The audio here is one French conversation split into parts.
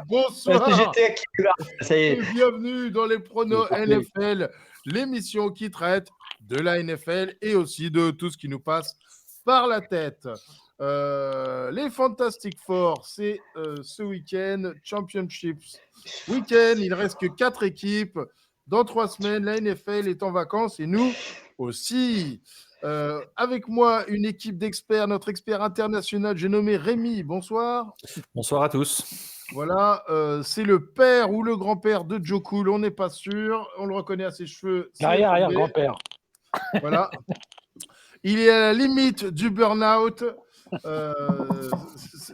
Bonsoir. Ça y est. Et bienvenue dans les pronos NFL, l'émission qui traite de la NFL et aussi de tout ce qui nous passe par la tête. Les Fantastic Four, c'est ce week-end, Championships week-end. Il ne reste que 4 équipes. Dans 3 semaines, la NFL est en vacances et nous aussi. Avec moi, une équipe d'experts, notre expert international, j'ai nommé Rémi. Bonsoir. Bonsoir à tous. Voilà, c'est le père ou le grand-père de Joe Cool, on n'est pas sûr. On le reconnaît à ses cheveux. Arrière-grand-père. Voilà. Il est à la limite du burn-out.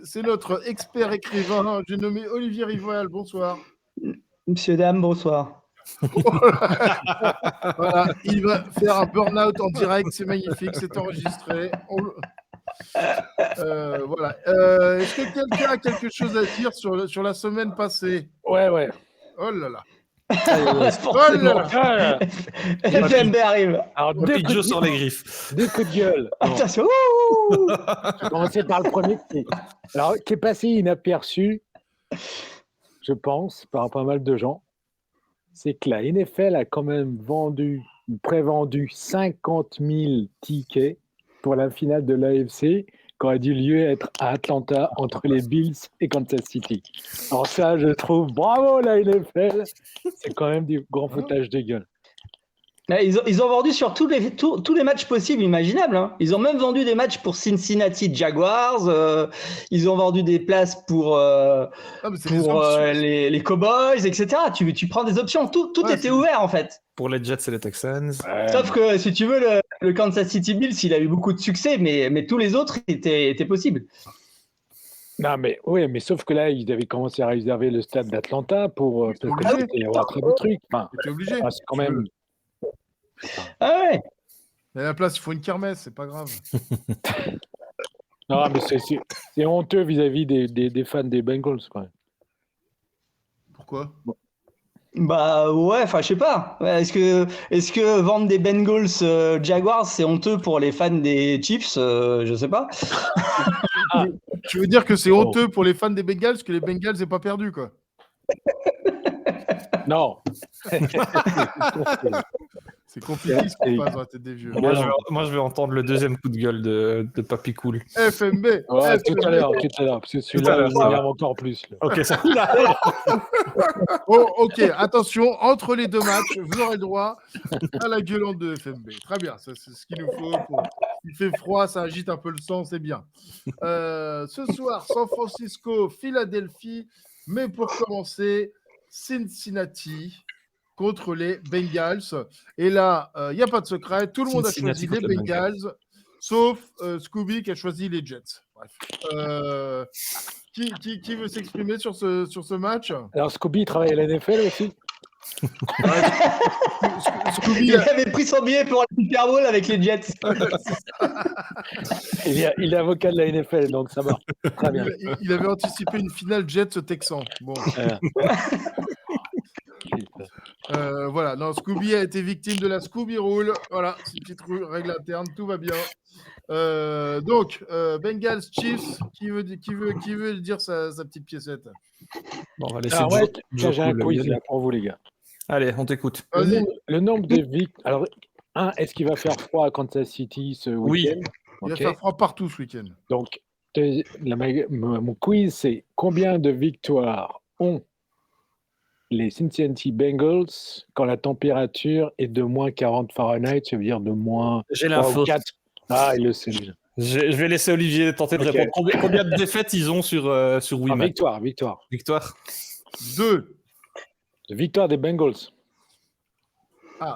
C'est notre expert écrivain. J'ai nommé Olivier Rivoal. Bonsoir. Monsieur, dame, bonsoir. Voilà, il va faire un burn-out en direct. C'est magnifique, c'est enregistré. Voilà. Est-ce que quelqu'un a quelque chose à dire sur la semaine passée? Ouais. Oh là là. FMB arrive. Alors, Papy Joe sur les griffes. Deux coups de gueule. Attention. On va commencer par le premier qui est passé inaperçu, je pense, par pas mal de gens. C'est que la NFL a quand même prévendu 50 000 tickets pour la finale de l'AFC qui aurait dû lieu être à Atlanta entre les Bills et Kansas City. Alors ça, je trouve, bravo la NFL, c'est quand même du grand foutage de gueule. Ils ont vendu sur tous les matchs possibles, imaginables. Hein. Ils ont même vendu des matchs pour Cincinnati Jaguars. Ils ont vendu des places pour les Cowboys, etc. Tu prends des options. Tout était ouvert, en fait. Pour les Jets et les Texans. Sauf que, si tu veux, le Kansas City Bills, il a eu beaucoup de succès, mais tous les autres étaient possibles. Non, mais sauf que là, ils avaient commencé à réserver le stade d'Atlanta pour parce que c'était un très beau truc. Enfin, tu es obligé. C'est quand même. Ah ouais. Mais à la place, il faut une kermesse, c'est pas grave. Non, mais c'est honteux vis-à-vis des fans des Bengals, quand même. Pourquoi? Bah ouais, enfin je sais pas. Est-ce que vendre des Bengals Jaguars c'est honteux pour les fans des Chiefs? Je sais pas. Tu veux dire que c'est honteux pour les fans des Bengals que les Bengals n'aient pas perdu, quoi? Non. C'est compliqué ce qui se passe dans la tête des vieux. Moi, je vais entendre le deuxième coup de gueule de Papy Cool. FMB. Ouais, tout à l'heure, parce que celui-là, il m'énerve encore plus. Là. Ok, ça. Oh, ok, attention, entre les deux matchs, vous aurez le droit à la gueulante de FMB. Très bien, ça, c'est ce qu'il nous faut. Il fait froid, ça agite un peu le sang, c'est bien. Ce soir, San Francisco, Philadelphie, mais pour commencer, Cincinnati contre les Bengals. Et là, il n'y a pas de secret, tout le monde a choisi les Bengals, sauf Scooby qui a choisi les Jets. Bref. Qui veut s'exprimer sur ce match? Alors, Scooby travaille à la NFL aussi. Scooby, il avait pris son billet pour le Super Bowl avec les Jets. Il est avocat de la NFL, donc ça marche très bien. Il avait anticipé une finale Jets-Texan. Bon. Voilà, non, Scooby a été victime de la Scooby Rule. Voilà, c'est une petite règle interne, tout va bien. Donc, Bengals Chiefs, qui veut dire sa petite piécette? Bon, on va laisser j'ai un quiz là pour vous, les gars. Allez, on t'écoute. Le nombre de victoires. Alors, est-ce qu'il va faire froid à Kansas City ce week-end? Il va faire froid partout ce week-end. Donc, mon quiz, c'est combien de victoires ont les Cincinnati Bengals quand la température est de moins 40 Fahrenheit, ça veut dire de moins. J'ai l'info. Ah, il le sait déjà. Je vais laisser Olivier tenter de répondre. Combien de défaites ils ont sur Wimat? Victoire. 2. Victoire des Bengals.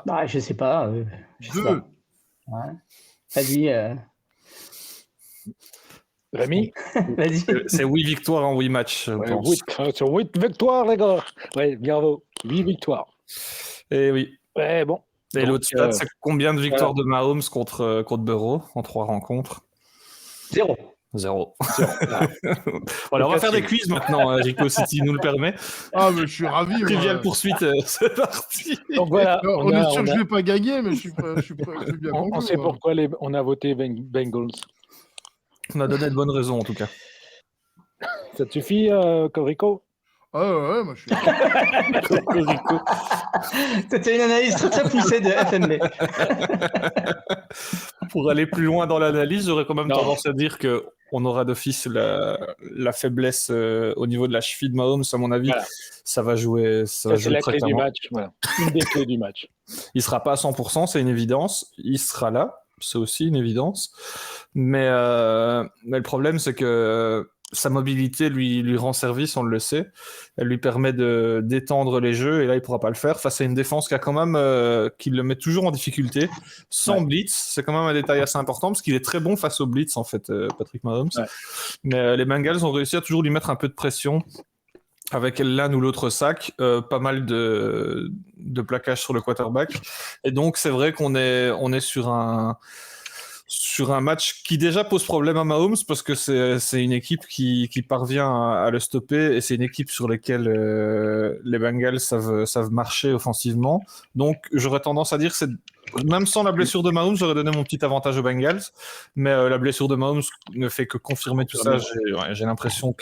Bah, je sais pas. 2. Ouais. Vas-y. Rémi? Vas-y. C'est 8 victoires en 8 matchs, je pense. Sur 8 victoires, les gars. Ouais, bravo. 8 victoires. Et oui. Ouais, bon. Et l'autre stat, c'est combien de victoires de Mahomes contre Burrow en 3 rencontres? 0. Voilà, on va faire des quiz maintenant, Rico, si tu nous le permets. Ah, mais je suis ravi. Trivial poursuite, c'est parti. Donc voilà. On est sûr que je ne vais pas gagner, mais je suis bien content. On sait pourquoi on a voté Bengals. On a donné de bonnes raisons, en tout cas. Ça te suffit, Rico? Ouais, moi je suis. C'était une analyse très très poussée de FMB. Pour aller plus loin dans l'analyse, j'aurais quand même tendance à dire qu'on aura d'office la faiblesse au niveau de la cheville de Mahomes, à mon avis. Voilà. Ça va jouer. Ça c'est la clé du match. Voilà. Une des clés du match. Il ne sera pas à 100%, c'est une évidence. Il sera là, c'est aussi une évidence. Mais le problème, c'est que sa mobilité lui rend service, on le sait. Elle lui permet d'étendre les jeux, et là, il ne pourra pas le faire face à une défense qui a quand même, qui le met toujours en difficulté. Sans blitz, c'est quand même un détail assez important, parce qu'il est très bon face au blitz, en fait, Patrick Mahomes. Ouais. Mais les Bengals ont réussi à toujours lui mettre un peu de pression, avec l'un ou l'autre sac, pas mal de plaquage sur le quarterback. Et donc, c'est vrai qu'on est sur un match qui déjà pose problème à Mahomes, parce que c'est une équipe qui parvient à le stopper, et c'est une équipe sur laquelle les Bengals savent marcher offensivement. Donc j'aurais tendance à dire, même sans la blessure de Mahomes, j'aurais donné mon petit avantage aux Bengals, mais la blessure de Mahomes ne fait que confirmer tout ça. J'ai l'impression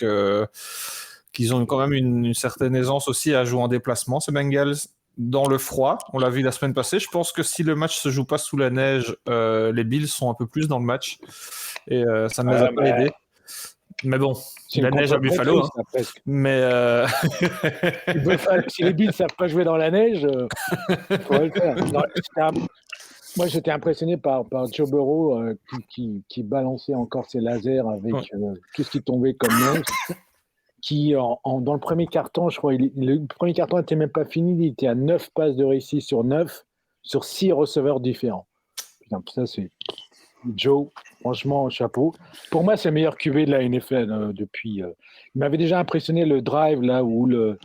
qu'ils ont quand même une certaine aisance aussi à jouer en déplacement, ces Bengals. Dans le froid, on l'a vu la semaine passée. Je pense que si le match se joue pas sous la neige, les Bills sont un peu plus dans le match, et ça ne les a pas aidés. Mais bon, la neige à Buffalo. Mais si les Bills ne savent pas jouer dans la neige, il faudrait le faire. Moi, j'étais impressionné par Joe Burrow qui balançait encore ses lasers avec tout ce qui tombait comme neige. Qui, dans le premier carton, je crois, le premier carton n'était même pas fini, il était à 9 passes de réussite sur 9, sur 6 receveurs différents. Putain, ça, c'est Joe, franchement, chapeau. Pour moi, c'est le meilleur QB de la NFL depuis. Il m'avait déjà impressionné le drive, là, où le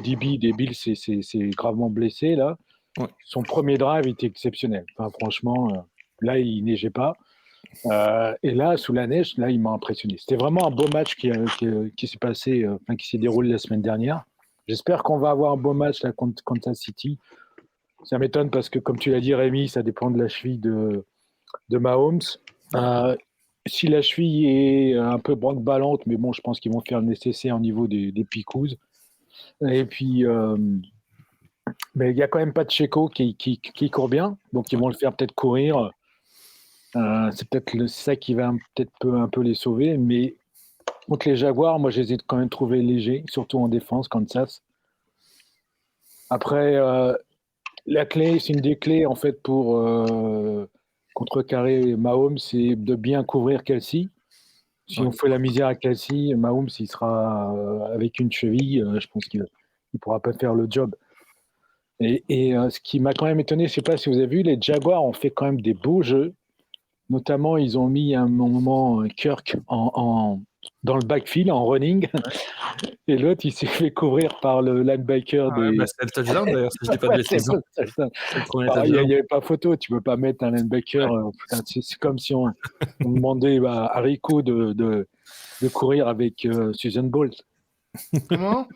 DB des Bills s'est gravement blessé, là. Ouais. Son premier drive était exceptionnel. Enfin, franchement, là, il neigeait pas. Et là, sous la neige, là, il m'a impressionné. C'était vraiment un beau match qui s'est passé, qui s'est déroulé la semaine dernière. J'espère qu'on va avoir un beau match là, contre Kansas City. Ça m'étonne parce que, comme tu l'as dit, Rémi, ça dépend de la cheville de Mahomes. Si la cheville est un peu branque-ballante, mais bon, je pense qu'ils vont faire le nécessaire au niveau des picouses. Et puis, mais il n'y a quand même pas de Checo qui court bien, donc ils vont le faire peut-être courir. C'est peut-être ça qui va peut-être un peu les sauver, mais contre les Jaguars, moi, je les ai quand même trouvés légers, surtout en défense, Kansas. Après, la clé, c'est une des clés, en fait, pour contrecarrer Mahomes, c'est de bien couvrir Kelce. Si on fait la misère à Kelce, Mahomes, il sera avec une cheville, je pense qu'il ne pourra pas faire le job. Et ce qui m'a quand même étonné, je ne sais pas si vous avez vu, les Jaguars ont fait quand même des beaux jeux. Notamment, ils ont mis à un moment Kirk dans le backfield, en running. Et l'autre, il s'est fait couvrir par le linebacker des... c'est le touchdown, d'ailleurs, si je ne dis pas de bêtises. Il n'y avait pas photo. Tu ne peux pas mettre un linebacker. C'est comme si on demandait à Rico de courir avec Susan Bolt. Comment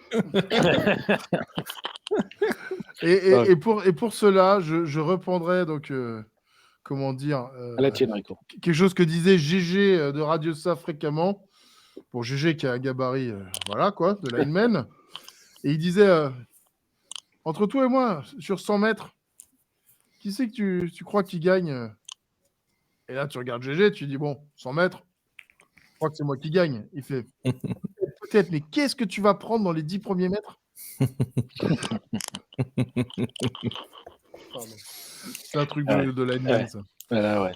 et pour cela, je reprendrai donc... comment dire, la tienne, Rico. Quelque chose que disait GG de Radio Ça fréquemment, pour GG qui a un gabarit, voilà quoi, de lineman, et il disait, entre toi et moi, sur 100 mètres, qui c'est que tu crois qu'il gagne? Et là, tu regardes GG, tu dis, bon, 100 mètres, je crois que c'est moi qui gagne. Il fait, peut-être, mais qu'est-ce que tu vas prendre dans les 10 premiers mètres? Pardon. C'est un truc de lineman, ça. Voilà, ouais.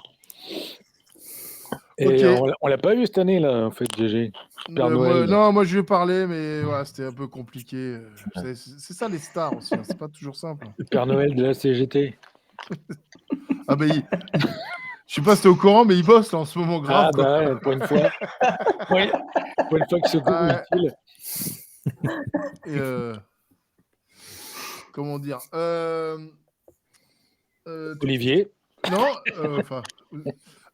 Et okay. On l'a pas vu cette année, là, en fait, GG. Père Noël. Moi, je lui ai parlé, mais voilà, c'était un peu compliqué. C'est ça, les stars aussi. Hein. C'est pas toujours simple. Le Père Noël de la CGT. Ah, ben, je sais pas si t'es au courant, mais il bosse là, en ce moment grave. Ah, bah ouais, pour une fois. Oui, pour une fois qu'il se coupe utile. Et comment dire Olivier. Non,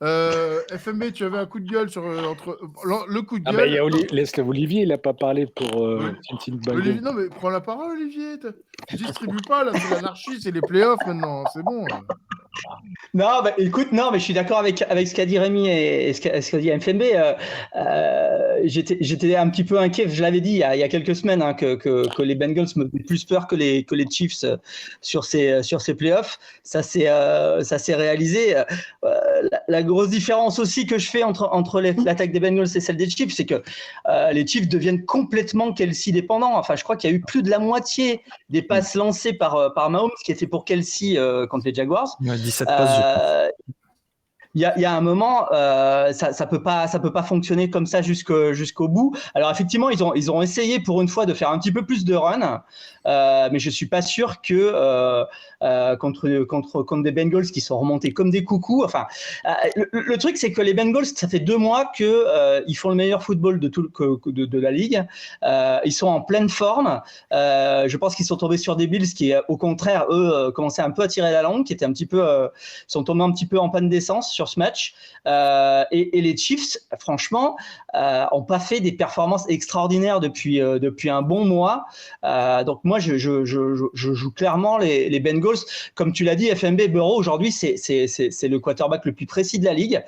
FMB, tu avais un coup de gueule sur le coup de gueule. Il y a laisse-le Olivier, il n'a pas parlé pour Olivier, non, mais prends la parole, Olivier. Tu distribues pas, là, c'est l'anarchie, c'est les playoffs maintenant, c'est bon. Non, bah, écoute, non, mais je suis d'accord avec ce qu'a dit Rémi et ce qu'a dit FMB. J'étais un petit peu inquiet. Je l'avais dit il y a quelques semaines que les Bengals me faisaient plus peur que les Chiefs sur ces playoffs. Ça s'est réalisé. La grosse différence aussi que je fais entre l'attaque des Bengals et celle des Chiefs, c'est que les Chiefs deviennent complètement Kelsey dépendants. Enfin, je crois qu'il y a eu plus de la moitié des passes lancées par Mahomes qui étaient pour Kelsey contre les Jaguars. 17 passes. Il y a un moment, ça peut pas fonctionner comme ça jusqu'au bout. Alors effectivement, ils ont essayé pour une fois de faire un petit peu plus de run, mais je suis pas sûr que contre des Bengals qui sont remontés comme des coucous. Enfin, le truc c'est que les Bengals, ça fait 2 mois que ils font le meilleur football de la ligue. Ils sont en pleine forme. Je pense qu'ils sont tombés sur des Bills qui, au contraire, eux, commençaient un peu à tirer la langue, qui étaient sont tombés un petit peu en panne d'essence sur ce match. Et les Chiefs, franchement, ont pas fait des performances extraordinaires depuis un bon mois. Donc moi, je joue clairement les Bengals. Comme tu l'as dit, FMB, Burrow aujourd'hui, c'est le quarterback le plus précis de la ligue.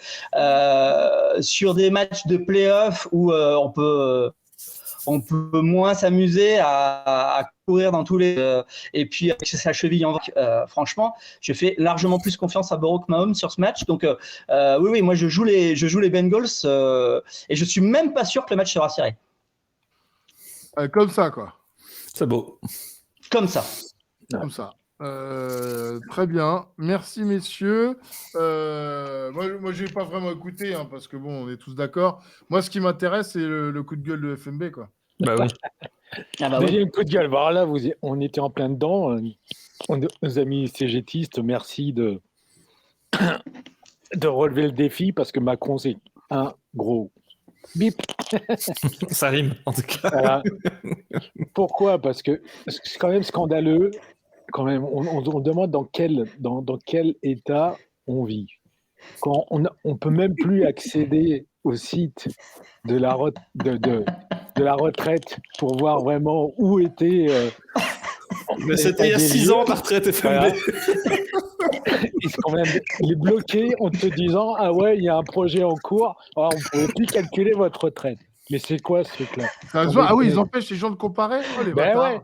Sur des matchs de play-off où on peut moins s'amuser à courir dans tous les et puis avec sa cheville en franchement, je fais largement plus confiance à Burrow que Mahomes sur ce match. Donc oui, moi je joue les Bengals et je suis même pas sûr que le match sera serré. Comme ça, quoi. C'est beau. Comme ça. Comme ça. Très bien. Merci, messieurs. Moi je n'ai pas vraiment écouté, hein, parce que bon, on est tous d'accord. Moi, ce qui m'intéresse, c'est le coup de gueule de FMB, quoi. Bah oui. Ah bah oui. Deuxième coup de gueule. Alors là, on était en plein dedans. Nos amis CGTistes, merci de relever le défi parce que Macron, c'est un gros bip. Ça rime, en tout cas. Voilà. Pourquoi ? Parce que c'est quand même scandaleux. Quand même, on demande dans quel état on vit. Quand on peut même plus accéder au site de la retraite pour voir vraiment où était. Mais c'était il y a 6 ans, la retraite FMB. Voilà. Il est bloqué en te disant ah ouais, il y a un projet en cours, alors on ne pouvait plus calculer votre retraite. Mais c'est quoi ce truc-là ? Ah oui, ils empêchent les gens de comparer. Oh, les bâtards. Ouais.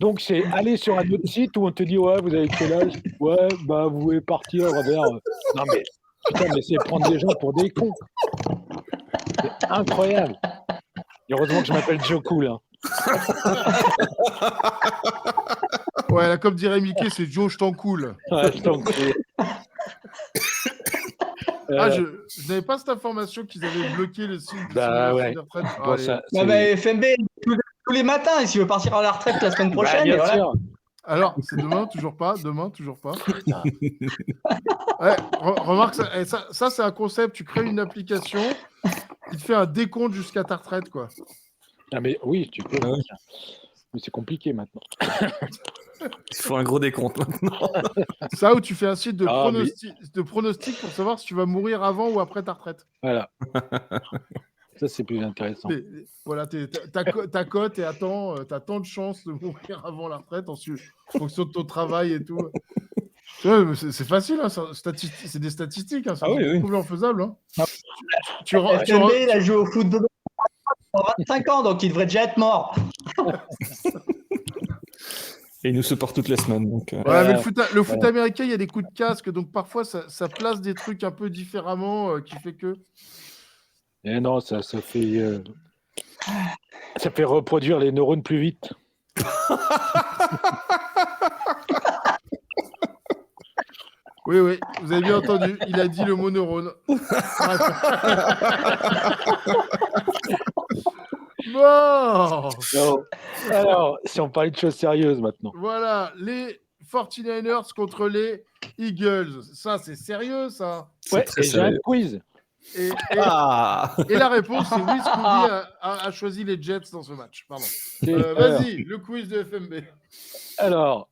Donc c'est aller sur un autre site où on te dit ouais, vous avez quel âge ? Ouais, bah vous pouvez partir vers. Non mais putain, mais c'est prendre des gens pour des cons. C'est incroyable. Et heureusement que je m'appelle Joe Cool. Hein. Ouais, là, comme dirait Mickey, c'est Joe, je t'en coule. Ouais, je t'en coule. Je n'avais pas cette information qu'ils avaient bloqué le site de ouais. retraite. Bon, ça, mais FMB tous les matins, et s'il veut partir à la retraite la semaine prochaine. Bien voilà. sûr. Alors, c'est demain, toujours pas. Ouais, remarque, ça c'est un concept. Tu crées une application qui te fait un décompte jusqu'à ta retraite, quoi. Ah mais oui, tu peux. Ah oui. Mais c'est compliqué maintenant. Il faut un gros décompte maintenant. Ça, où tu fais un site de pronostic pour savoir si tu vas mourir avant ou après ta retraite. Voilà. Ça, c'est plus intéressant. Voilà, ta cote et t'as tant de chances de mourir avant la retraite en fonction de ton travail et tout. C'est facile, hein, c'est des statistiques, hein, c'est complètement faisable. Hein. FMB, il a joué au foot de 25 ans, donc il devrait déjà être mort. Et il nous supporte toutes les semaines. Donc, mais le foot américain, il y a des coups de casque, donc parfois ça place des trucs un peu différemment qui fait que. Et non, ça fait reproduire les neurones plus vite. Oui, vous avez bien entendu, il a dit le mot neurone. Bon. Alors, si on parlait de choses sérieuses maintenant. Voilà, les 49ers contre les Eagles. Ça, c'est sérieux, ça. Ouais, et j'ai un quiz. Et la réponse, c'est oui, Scooby a choisi les Jets dans ce match. Pardon. Vas-y, le quiz de FMB. Alors,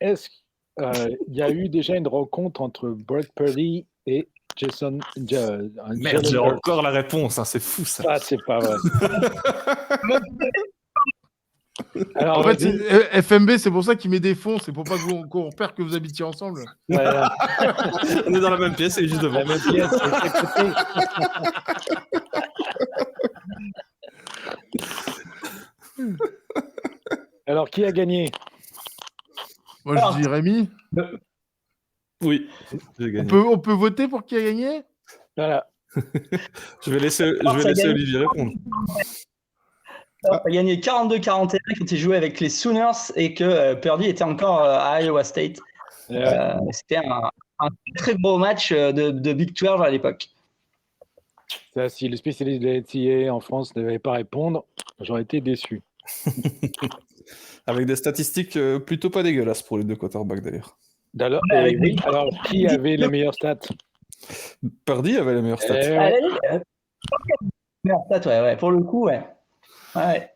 est-ce qu'il y a eu déjà une rencontre entre Brock Purdy et Jason... Merde, j'ai encore la réponse, hein, c'est fou ça. Ah, c'est pas vrai. Alors, En fait, vas-y. FMB, c'est pour ça qu'il met des fonds, c'est pour pas qu'on repère que vous habitiez ensemble. Voilà, On est dans la même pièce et juste devant. la même pièce, c'est à côté. Alors, qui a gagné? Moi, je dis Rémi. Oui, j'ai gagné. On peut voter pour qui a gagné? Voilà. Je vais laisser gagné. Olivier répondre. On a gagné 42-41 quand il jouait avec les Sooners et que Purdy était encore à Iowa State. C'était un très gros match de Big 12 à l'époque. Ça, si le spécialiste de la NCAA en France ne devait pas répondre, j'aurais été déçu. Avec des statistiques plutôt pas dégueulasses pour les deux quarterbacks d'ailleurs. Alors, Avec oui. Alors, qui avait les meilleures stats? Purdy avait les meilleures stats. Ouais. Ouais, pour le coup, ouais. Ouais.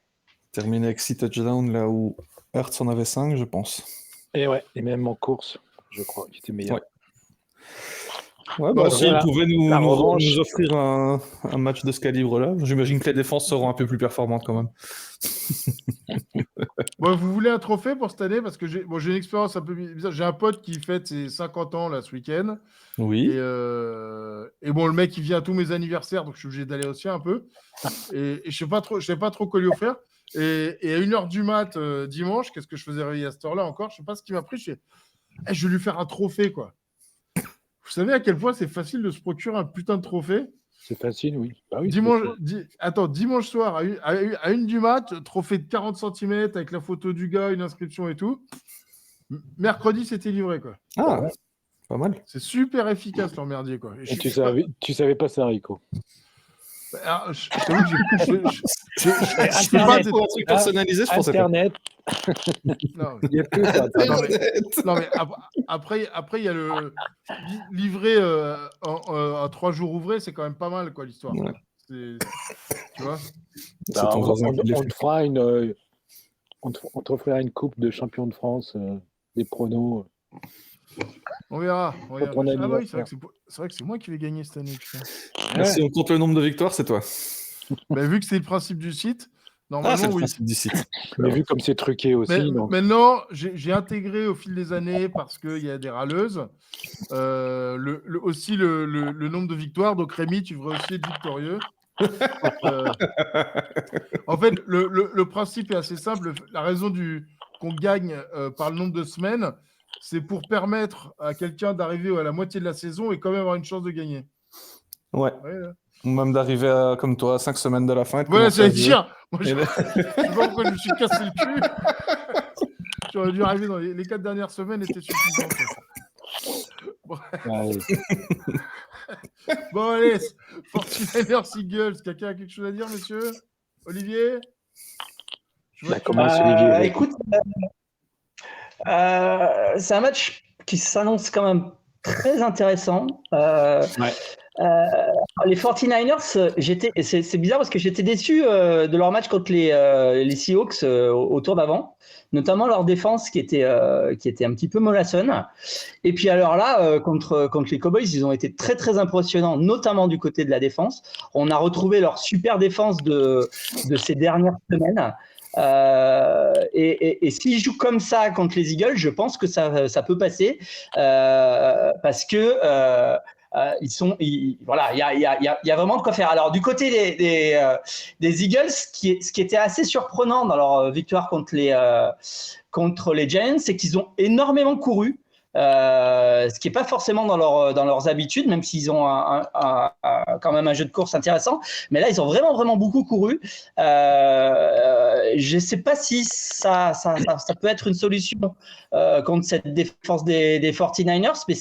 Terminé avec 6 touchdowns là où Hurts en avait 5, je pense. Et ouais, et même en course, je crois qu'il était meilleur. Ouais. Ouais, Bon, s'ils pouvaient nous offrir un match de ce calibre-là, j'imagine que les défenses seront un peu plus performantes quand même. Bon, vous voulez un trophée pour cette année? Parce que j'ai une expérience un peu bizarre. J'ai un pote qui fête ses 50 ans là, ce week-end. Oui. Et bon, le mec, il vient à tous mes anniversaires, donc je suis obligé d'aller aussi un peu. Et je sais pas trop quoi lui offrir. Et à 1h du mat dimanche, qu'est-ce que je faisais réveiller à cette heure-là encore? Je sais pas ce qu'il m'a pris. Je vais lui faire un trophée, quoi. Vous savez à quel point c'est facile de se procurer un putain de trophée? C'est facile, oui. Bah oui, dimanche soir, à 1 du mat, trophée de 40 cm avec la photo du gars, une inscription et tout. Mercredi, c'était livré, quoi. Ah, ouais. Pas mal. C'est super efficace, leur merdier, quoi. Et tu savais pas ça, Rico? Alors, je t'avoue que Je peux pas un truc personnalisé, je pensais pas. Internet. Non, Il y a tout ça. non, mais après, il y a le livré à 3 jours ouvrés, c'est quand même pas mal, quoi, l'histoire. Ouais. Tu vois? C'est ton voisin qui l'a On fait. te fera on t'offrira une coupe de champion de France, des pronos. On verra. ton Ah oui, anniversaire. c'est vrai que c'est moi qui vais gagner cette année, putain. Si on compte le nombre de victoires, c'est toi. Bah, vu que c'est le principe du site, Ah, normalement, c'est le oui. principe du site. Mais vu comme c'est truqué aussi. Mais, donc... Maintenant, j'ai intégré au fil des années, parce qu'il y a des râleuses, aussi le nombre de victoires. Donc Rémi, tu devrais aussi être victorieux. En fait, le principe est assez simple. La raison qu'on gagne par le nombre de semaines, c'est pour permettre à quelqu'un d'arriver à la moitié de la saison et quand même avoir une chance de gagner. Ouais. Même d'arriver à, comme toi, à 5 semaines de la fin. Voilà, j'allais dire. Moi, je ne sais pas pourquoi je me suis cassé le cul. J'aurais dû arriver dans les 4 dernières semaines, était suffisant. Bon. Bon, allez, 49ers Eagles. Quelqu'un a quelque chose à dire, monsieur? Olivier? Olivier. Écoute, c'est un match qui s'annonce quand même très intéressant. Les 49ers, c'est bizarre parce que j'étais déçu de leur match contre les Seahawks au tour d'avant, notamment leur défense qui était un petit peu mollassonne. Et puis alors là, contre les Cowboys, ils ont été très très impressionnants, notamment du côté de la défense. On a retrouvé leur super défense de ces dernières semaines. Et s'ils jouent comme ça contre les Eagles, je pense que ça peut passer parce que il y a vraiment de quoi faire. Alors du côté des Eagles, ce qui était assez surprenant dans leur victoire contre les Giants, c'est qu'ils ont énormément couru. Ce qui n'est pas forcément dans leurs habitudes, même s'ils ont quand même un jeu de course intéressant. Mais là, ils ont vraiment, vraiment beaucoup couru. Je ne sais pas si ça peut être une solution contre cette défense des 49ers, mais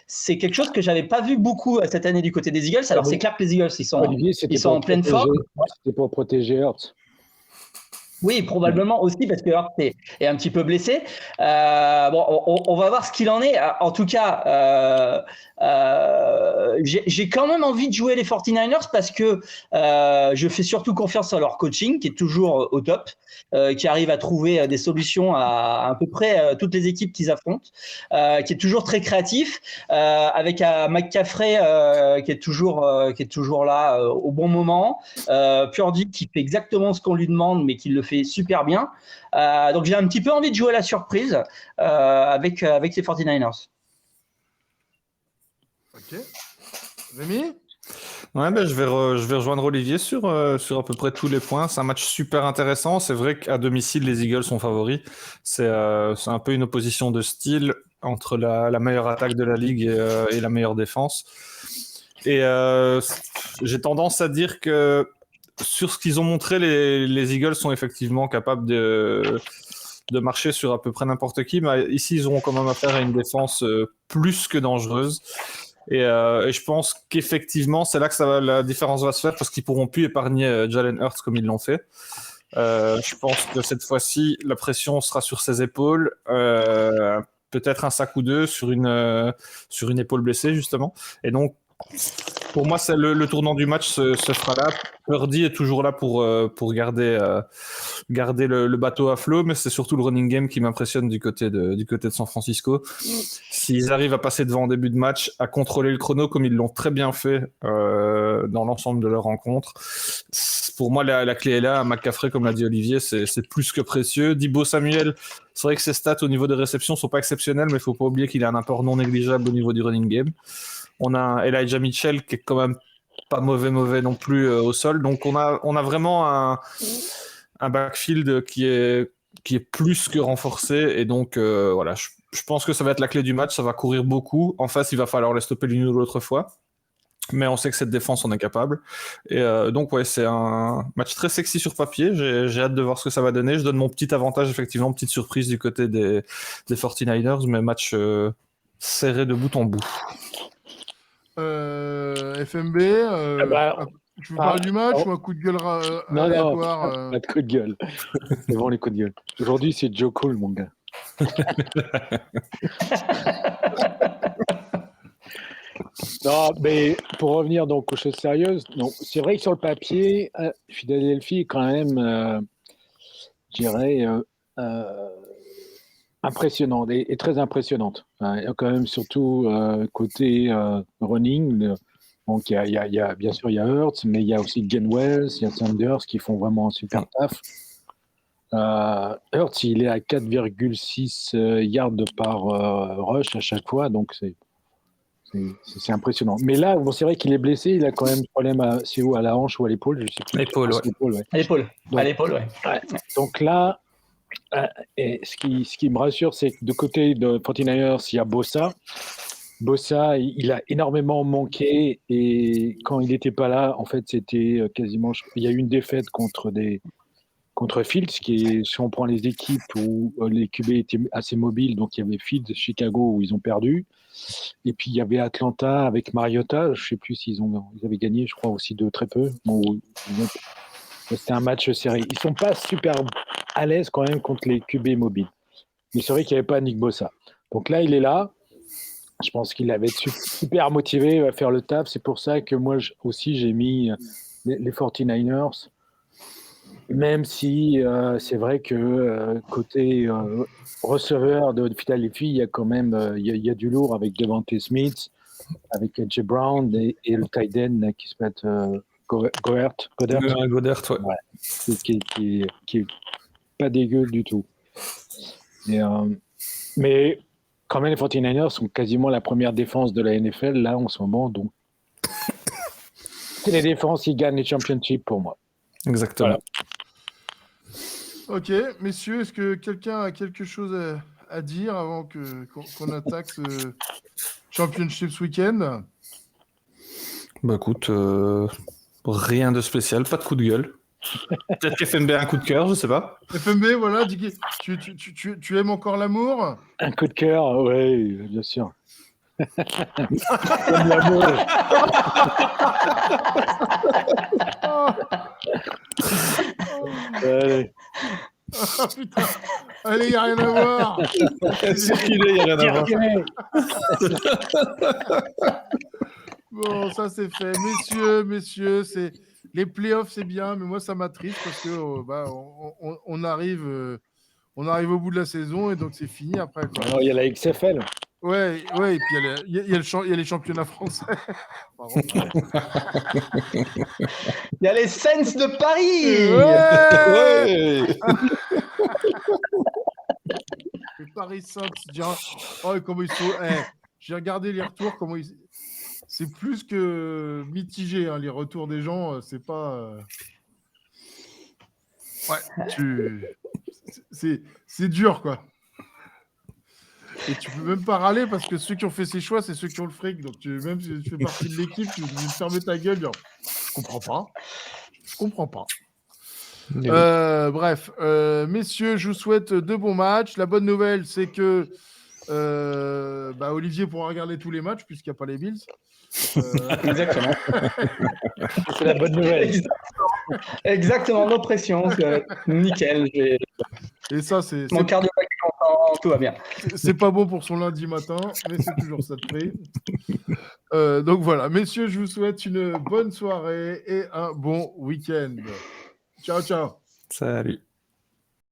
c'est quelque chose que je n'avais pas vu beaucoup cette année du côté des Eagles. Alors, c'est clair que les Eagles, ils sont en pleine forme. C'était pour protéger Hurts. Oui, probablement aussi parce que Hurts est un petit peu blessé. On va voir ce qu'il en est. En tout cas, j'ai quand même envie de jouer les 49ers parce que je fais surtout confiance à leur coaching qui est toujours au top, qui arrive à trouver des solutions à peu près toutes les équipes qu'ils affrontent, qui est toujours très créatif, avec McCaffrey qui est toujours là au bon moment, Purdy qui fait exactement ce qu'on lui demande mais qui le fait fait super bien. Donc j'ai un petit peu envie de jouer la surprise avec ces 49ers. Ok. Rémi? Ouais, ben, je vais rejoindre Olivier sur à peu près tous les points. C'est un match super intéressant. C'est vrai qu'à domicile, les Eagles sont favoris. C'est un peu une opposition de style entre la meilleure attaque de la ligue et la meilleure défense. Et j'ai tendance à dire que sur ce qu'ils ont montré, les Eagles sont effectivement capables de marcher sur à peu près n'importe qui. Mais ici, ils auront quand même affaire à une défense plus que dangereuse. Et je pense qu'effectivement, c'est là que la différence va se faire parce qu'ils pourront plus épargner Jalen Hurts comme ils l'ont fait. Je pense que cette fois-ci, la pression sera sur ses épaules. Peut-être un sac ou deux sur une épaule blessée, justement. Et donc, pour moi, c'est le tournant du match se fera là. Purdy est toujours là pour garder le bateau à flot, mais c'est surtout le running game qui m'impressionne du côté de San Francisco. S'ils arrivent à passer devant en début de match, à contrôler le chrono comme ils l'ont très bien fait dans l'ensemble de leur rencontre, pour moi, la clé est là. McCaffrey, comme l'a dit Olivier, c'est plus que précieux. Deebo Samuel, c'est vrai que ses stats au niveau des réceptions sont pas exceptionnelles, mais il faut pas oublier qu'il a un apport non négligeable au niveau du running game. On a Elijah Mitchell qui est quand même pas mauvais non plus au sol. Donc on a vraiment un backfield qui est plus que renforcé. Et donc voilà, je pense que ça va être la clé du match. Ça va courir beaucoup. En face, il va falloir les stopper l'une ou l'autre fois. Mais on sait que cette défense en est capable. Et donc ouais, c'est un match très sexy sur papier. J'ai hâte de voir ce que ça va donner. Je donne mon petit avantage, effectivement, petite surprise du côté des 49ers, mais match serré de bout en bout. FMB, tu veux Ah, parler du match oh. ou un coup de gueule Non, aléatoire pas de coup de gueule. C'est bon, les coups de gueule. Aujourd'hui, c'est Joe Cole, mon gars. Non, mais pour revenir donc aux choses sérieuses, donc, c'est vrai que sur le papier, Philadelphie est quand même, je dirais, impressionnante et très impressionnante. Il y a quand même surtout côté running. Donc, il y a bien sûr, il y a Hurts, mais il y a aussi Gainwell, il y a Sanders qui font vraiment un super taf. Hurts, il est à 4,6 yards par rush à chaque fois, donc c'est impressionnant. Mais là, bon, c'est vrai qu'il est blessé, il a quand même problème à la hanche ou à l'épaule, je sais plus. L'épaule, ouais. À l'épaule, ouais. Donc là, et ce qui me rassure, c'est que de côté de 49ers, il y a Bosa. Bosa, il a énormément manqué et quand il n'était pas là, en fait, c'était quasiment. Il y a eu une défaite contre Fields, si on prend les équipes où les QB étaient assez mobiles, donc il y avait Fields, Chicago où ils ont perdu, et puis il y avait Atlanta avec Mariota, je ne sais plus s'ils avaient gagné, je crois aussi de très peu. C'était un match serré. Ils ne sont pas super à l'aise quand même contre les QB mobiles. Mais c'est vrai qu'il n'y avait pas Nick Bosa. Donc là, il est là. Je pense qu'il avait été super motivé à faire le taf. C'est pour ça que moi aussi, j'ai mis les 49ers. Même si c'est vrai que côté receveur de Philadelphie, il y a quand même il y a du lourd avec Devontae Smith, avec AJ Brown et le tight end qui s'appelle Goddard. Goddard, ouais. Ouais. Qui est pas dégueu du tout. Mais quand même, les 49ers sont quasiment la première défense de la NFL là en ce moment. Donc, c'est les défenses qui gagnent les championships pour moi. Exactement. Voilà. Ok, messieurs, est-ce que quelqu'un a quelque chose à dire avant qu'on attaque ce championship ce week-end? Bah écoute, rien de spécial, pas de coup de gueule. Peut-être qu'FMB a un coup de cœur, je sais pas. FMB, voilà, tu aimes encore l'amour? Un coup de cœur, oui, bien sûr. J'aime l'amour. Allez. Oh, putain. Allez, il n'y a rien à voir. Circuler, il n'y a rien à voir. Bon, ça c'est fait. Messieurs, les playoffs, c'est bien, mais moi, ça m'attriste parce que on arrive au bout de la saison et donc c'est fini après. Quoi. Alors, il y a la XFL. Ouais, et puis il y a les championnats français. Il y a les Saints de Paris. Ouais. Et Paris Saint-Germain. Oh, comment ils sont. J'ai regardé les retours. C'est plus que mitigé, hein, les retours des gens. C'est pas. Ouais, c'est dur, quoi. Et tu peux même pas râler parce que ceux qui ont fait ces choix, c'est ceux qui ont le fric. Donc, même si tu fais partie de l'équipe, tu veux fermer ta gueule. Dire, je comprends pas. Je comprends pas. Bref, messieurs, je vous souhaite de bons matchs. La bonne nouvelle, c'est que Olivier pourra regarder tous les matchs puisqu'il n'y a pas les Bills. Exactement. C'est la bonne nouvelle. Exactement, no pression. Nickel. Et ça, c'est Mon quart de paquet content, tout va bien. C'est pas bon pour son lundi matin, mais c'est toujours ça de prix. Donc voilà, messieurs, je vous souhaite une bonne soirée et un bon week-end. Ciao, ciao. Salut.